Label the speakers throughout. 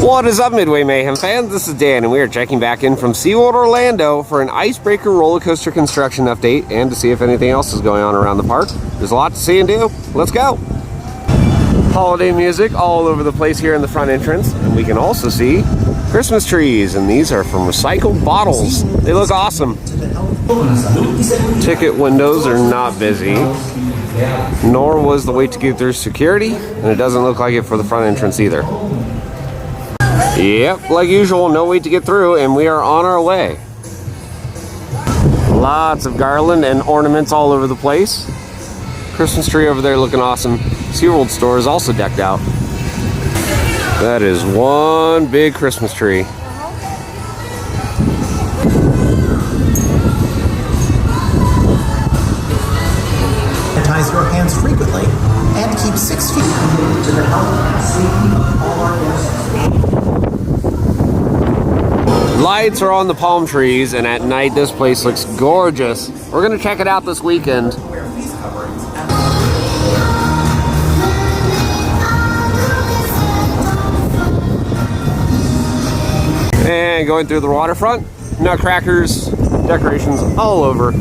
Speaker 1: What is up, Midway Mayhem fans? This is Dan, and we are checking back in from SeaWorld Orlando for an Icebreaker roller coaster construction update and to see if anything else is going on around the park. There's a lot to see and do. Let's go! Holiday music all over the place here in the front entrance, and we can also see Christmas trees, and these are from recycled bottles. They look awesome. Ticket windows are not busy, nor was the wait to get through security, and it doesn't look like it for the front entrance either. Yep, like usual, no wait to get through, and we are on our way. Lots of garland and ornaments all over the place. Christmas tree over there looking awesome. SeaWorld store is also decked out. That is one big Christmas tree.
Speaker 2: Sanitize your hands frequently and keep 6 feet to the health and safety of all our guests.
Speaker 1: Lights are on the palm trees, and at night this place looks gorgeous. We're gonna check it out this weekend. And going through the waterfront, nutcrackers, decorations all over.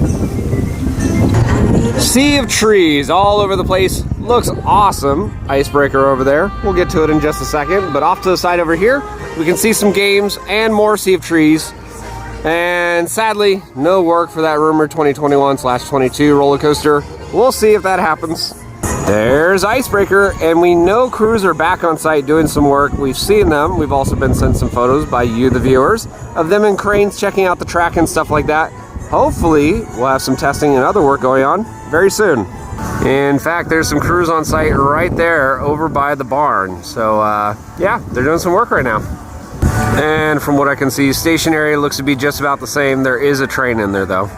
Speaker 1: Sea of trees all over the place. Looks awesome. Icebreaker over there. We'll get to it in just a second, but off to the side over here, we can see some games and more Sea of Trees. And sadly, no work for that rumored 2021/22 roller coaster. We'll see if that happens. There's Icebreaker, and we know crews are back on site doing some work. We've seen them. We've also been sent some photos by you, the viewers, of them in cranes checking out the track and stuff like that. Hopefully, we'll have some testing and other work going on very soon. In fact, there's some crews on site right there over by the barn. So, yeah, they're doing some work right now. And from what I can see, station area looks to be just about the same. There is a train in there, though.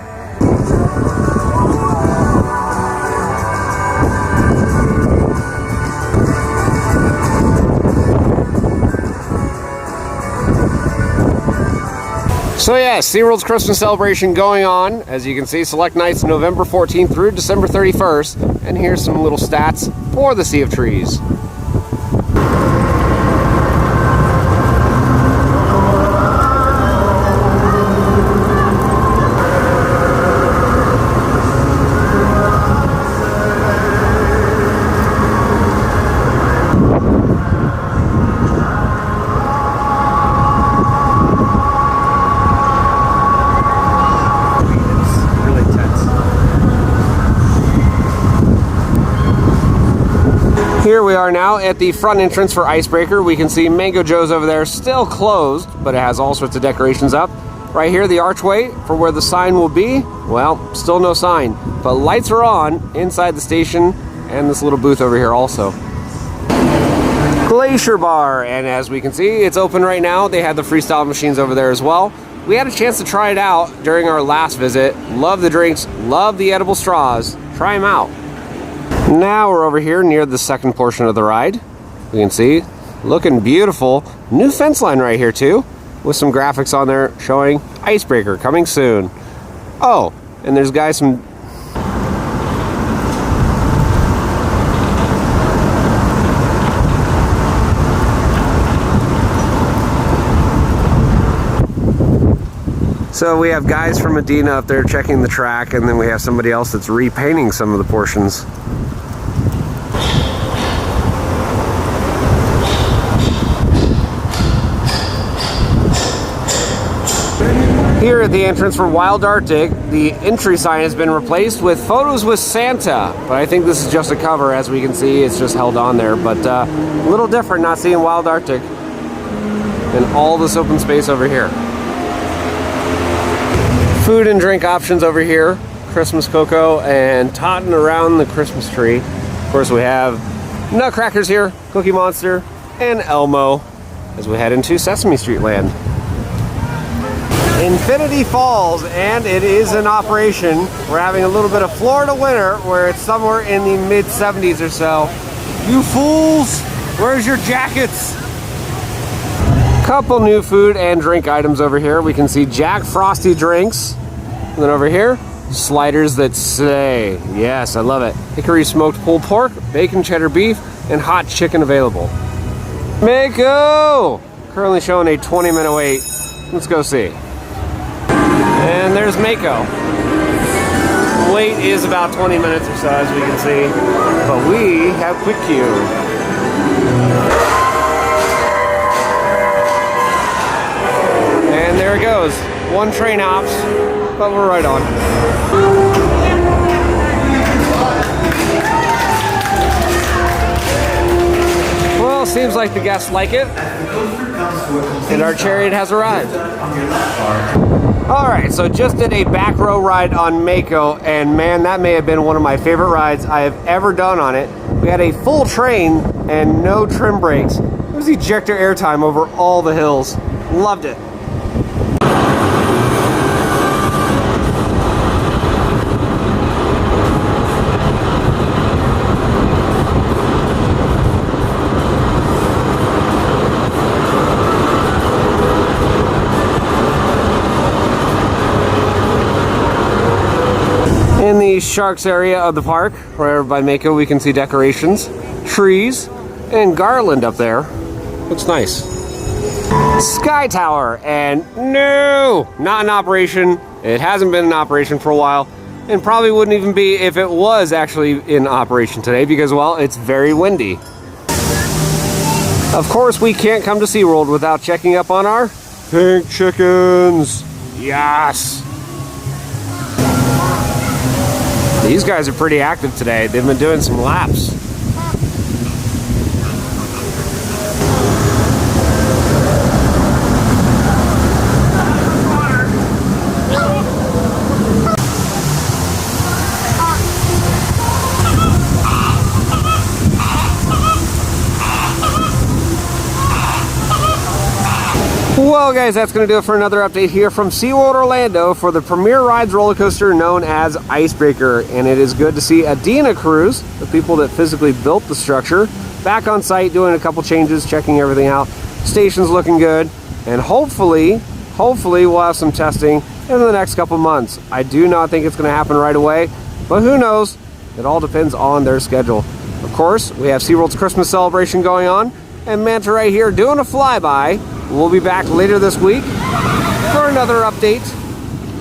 Speaker 1: So yeah, SeaWorld's Christmas celebration going on. As you can see, select nights November 14th through December 31st. And here's some little stats for the Sea of Trees. Here we are now at the front entrance for Icebreaker. We can see Mango Joe's over there, still closed, but it has all sorts of decorations up. Right here, the archway for where the sign will be, well, still no sign, but lights are on inside the station and this little booth over here also. Glacier Bar, and as we can see, it's open right now. They had the freestyle machines over there as well. We had a chance to try it out during our last visit. Love the drinks, love the edible straws. Try them out. Now we're over here near the second portion of the ride. You can see, looking beautiful. New fence line right here too, with some graphics on there showing Icebreaker coming soon. Oh, and there's guys from... So we have guys from Adena up there checking the track, and then we have somebody else that's repainting some of the portions. Here at the entrance for Wild Arctic, the entry sign has been replaced with photos with Santa, but I think this is just a cover. As we can see, it's just held on there, but a little different not seeing Wild Arctic and all this open space over here. Food and drink options over here, Christmas cocoa and totting around the Christmas tree. Of course, we have nutcrackers here, Cookie Monster, and Elmo as we head into Sesame Street Land. Infinity Falls, and it is in operation. We're having a little bit of Florida winter where it's somewhere in the mid-70s or so. You fools, where's your jackets? Couple new food and drink items over here. We can see Jack Frosty drinks. And then over here, sliders that say, yes, I love it. Hickory smoked pulled pork, bacon cheddar beef, and hot chicken available. Mako! Currently showing a 20-minute wait. Let's go see. And there's Mako. Wait is about 20 minutes or so, as we can see. But we have quick queue. And there it goes. One train hops, but we're right on. Well, seems like the guests like it. And our chariot has arrived. Alright, so just did a back row ride on Mako, and man, that may have been one of my favorite rides I have ever done on it. We had a full train and no trim brakes. It was ejector airtime over all the hills. Loved it. In the sharks area of the park, right by Mako, we can see decorations, trees, and garland up there. Looks nice. Sky Tower, and no, not in operation. It hasn't been in operation for a while, and probably wouldn't even be if it was actually in operation today because, well, it's very windy. Of course, we can't come to SeaWorld without checking up on our pink chickens. Yes! These guys are pretty active today. They've been doing some laps. Well guys, that's going to do it for another update here from SeaWorld Orlando for the Premier Rides roller coaster known as Icebreaker. And it is good to see Adena Cruise, the people that physically built the structure, back on site doing a couple changes, checking everything out. Station's looking good, and hopefully we'll have some testing in the next couple months. I do not think it's going to happen right away, but who knows? It all depends on their schedule. Of course, we have SeaWorld's Christmas celebration going on, and Manta right here doing a flyby. We'll be back later this week for another update.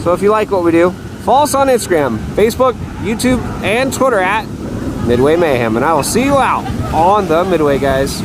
Speaker 1: So if you like what we do, follow us on Instagram, Facebook, YouTube, and Twitter at Midway Mayhem. And I will see you out on the Midway, guys.